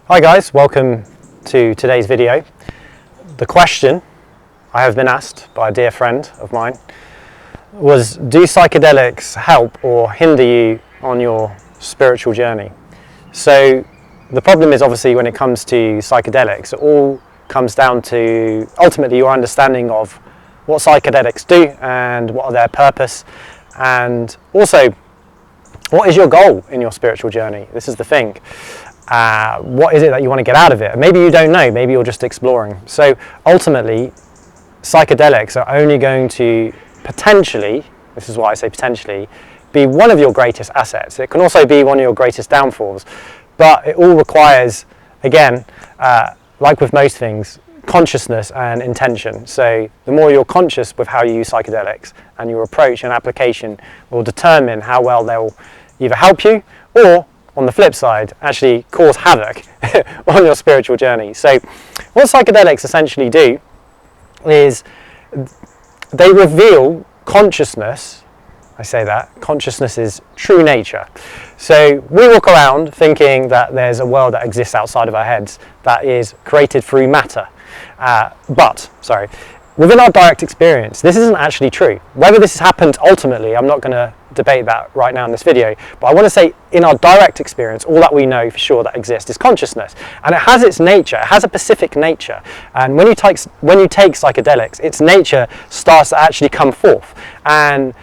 Hi guys, welcome to today's video. The question I have been asked by a dear friend of mine was, do psychedelics help or hinder you on your spiritual journey? So the problem is, obviously, when it comes to psychedelics, it all comes down to ultimately your understanding of what psychedelics do and what are their purpose, and also what is your goal in your spiritual journey. This is the thing. What is it that you want to get out of it? Maybe you don't know, maybe you're just exploring. So ultimately, psychedelics are only going to potentially, this is why I say potentially, be one of your greatest assets. It can also be one of your greatest downfalls, but it all requires, again, like with most things, consciousness and intention. So the more you're conscious with how you use psychedelics, and your approach and application will determine how well they'll either help you or, on the flip side, actually cause havoc on your spiritual journey. So what psychedelics essentially do is they reveal consciousness. I say that consciousness is true nature. So we walk around thinking that there's a world that exists outside of our heads that is created through matter. But within our direct experience, this isn't actually true. Whether this has happened ultimately, I'm not going to debate that right now in this video, but I want to say in our direct experience, all that we know for sure that exists is consciousness, and it has its nature. It has a specific nature, and when you take psychedelics, its nature starts to actually come forth, and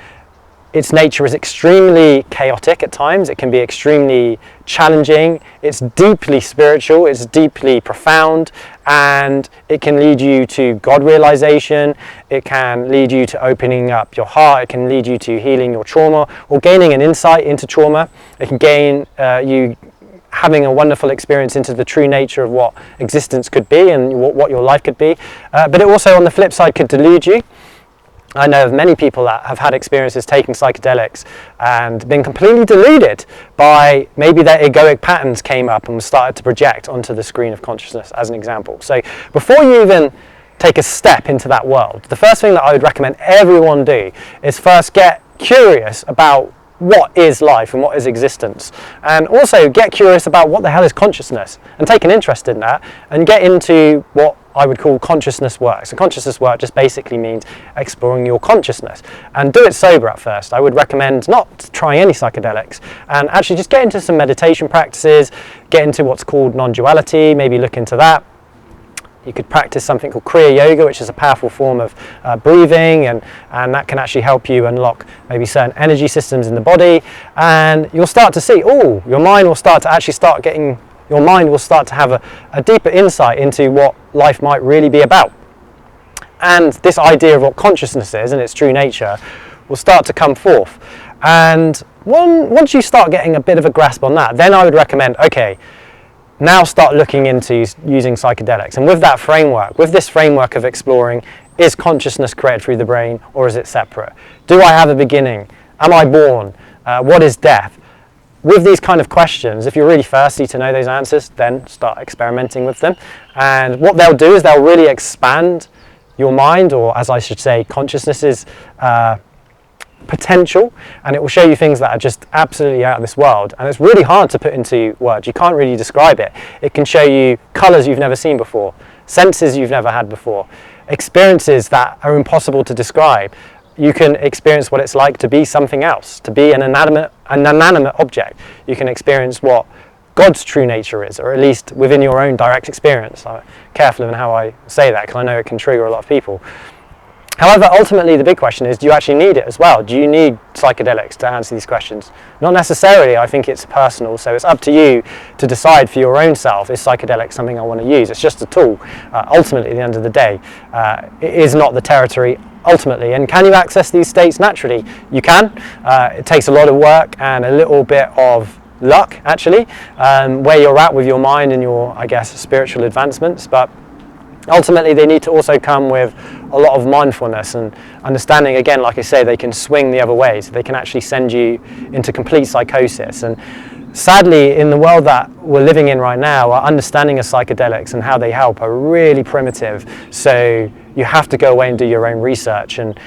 its nature is extremely chaotic at times. It can be extremely challenging. It's deeply spiritual, it's deeply profound, and it can lead you to God realization. It can lead you to opening up your heart. It can lead you to healing your trauma or gaining an insight into trauma. It can gain you having a wonderful experience into the true nature of what existence could be and what your life could be. But it also, on the flip side, could delude you. I know of many people that have had experiences taking psychedelics and been completely deluded by maybe their egoic patterns came up and started to project onto the screen of consciousness, as an example. So before you even take a step into that world, the first thing that I would recommend everyone do is first get curious about what is life and what is existence, and also get curious about what the hell is consciousness and take an interest in that and get into what I would call consciousness work. So consciousness work just basically means exploring your consciousness, and do it sober at first. I would recommend not trying any psychedelics and actually just get into some meditation practices, get into what's called non-duality, maybe look into that. You could practice something called Kriya Yoga, which is a powerful form of breathing, and that can actually help you unlock maybe certain energy systems in the body, and you'll start to see, your mind will start to have a deeper insight into what life might really be about. And this idea of what consciousness is and its true nature will start to come forth. And once you start getting a bit of a grasp on that, then I would recommend, okay, now start looking into using psychedelics. And with that framework, with this framework of exploring, is consciousness created through the brain or is it separate? Do I have a beginning? Am I born? What is death? With these kind of questions, if you're really thirsty to know those answers, then start experimenting with them. And what they'll do is they'll really expand your mind, or as I should say, consciousness's potential, and it will show you things that are just absolutely out of this world, and it's really hard to put into words. You can't really describe it. It can show you colours you've never seen before, senses you've never had before, experiences that are impossible to describe. You can experience what it's like to be something else, to be an inanimate object. You can experience what God's true nature is, or at least within your own direct experience. I'm careful in how I say that because I know it can trigger a lot of people. However, ultimately the big question is, do you actually need it as well? Do you need psychedelics to answer these questions? Not necessarily. I think it's personal, so it's up to you to decide for your own self, is psychedelics something I want to use? It's just a tool. Ultimately, at the end of the day, it is not the territory ultimately. And can you access these states naturally? You can. It takes a lot of work and a little bit of luck, actually, where you're at with your mind and your, I guess, spiritual advancements, but ultimately they need to also come with a lot of mindfulness and understanding. Again, like I say, they can swing the other way, so they can actually send you into complete psychosis. And sadly, in the world that we're living in right now, our understanding of psychedelics and how they help are really primitive, so you have to go away and do your own research. And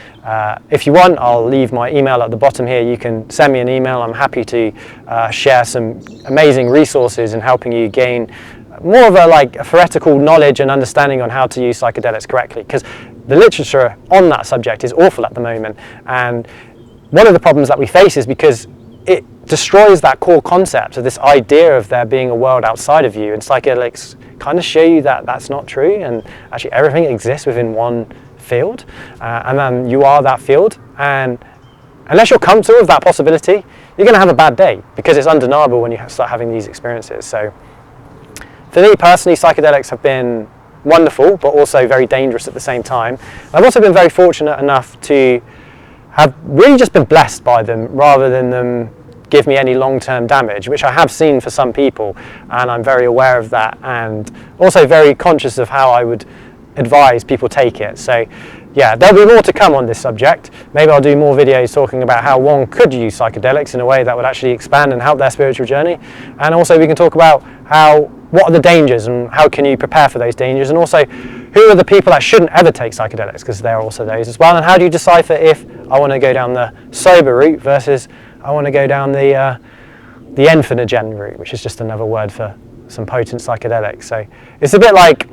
if you want, I'll leave my email at the bottom here. You can send me an email. I'm happy to share some amazing resources in helping you gain more of a like a theoretical knowledge and understanding on how to use psychedelics correctly, because the literature on that subject is awful at the moment. And one of the problems that we face is because it destroys that core concept of this idea of there being a world outside of you, and psychedelics kind of show you that that's not true, and actually everything exists within one field, and then you are that field. And unless you're comfortable with that possibility, you're going to have a bad day, because it's undeniable when you start having these experiences. So for me personally, psychedelics have been wonderful, but also very dangerous at the same time. I've also been very fortunate enough to have really just been blessed by them, rather than them give me any long-term damage, which I have seen for some people, and I'm very aware of that, and also very conscious of how I would advise people take it. So yeah, there'll be more to come on this subject. Maybe I'll do more videos talking about how one could use psychedelics in a way that would actually expand and help their spiritual journey. And also we can talk about what are the dangers and how can you prepare for those dangers, and also who are the people that shouldn't ever take psychedelics, because there are also those as well. And how do you decipher if I want to go down the sober route versus I want to go down the entheogen route, which is just another word for some potent psychedelics. So it's a bit like,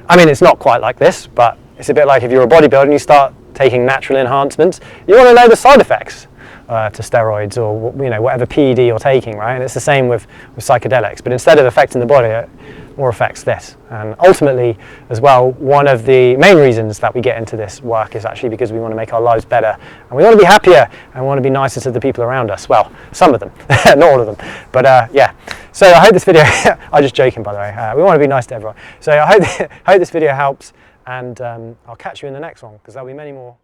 I mean, it's not quite like this, but it's a bit like if you're a bodybuilder and you start taking natural enhancements, you want to know the side effects to steroids or whatever PED you're taking, right? And it's the same with psychedelics, but instead of affecting the body, it more affects this. And ultimately, as well, one of the main reasons that we get into this work is actually because we want to make our lives better, and we want to be happier, and we want to be nicer to the people around us. Well, some of them, not all of them, but yeah. So I hope this video, I'm just joking by the way, we want to be nice to everyone. So I hope this video helps, and I'll catch you in the next one, because there'll be many more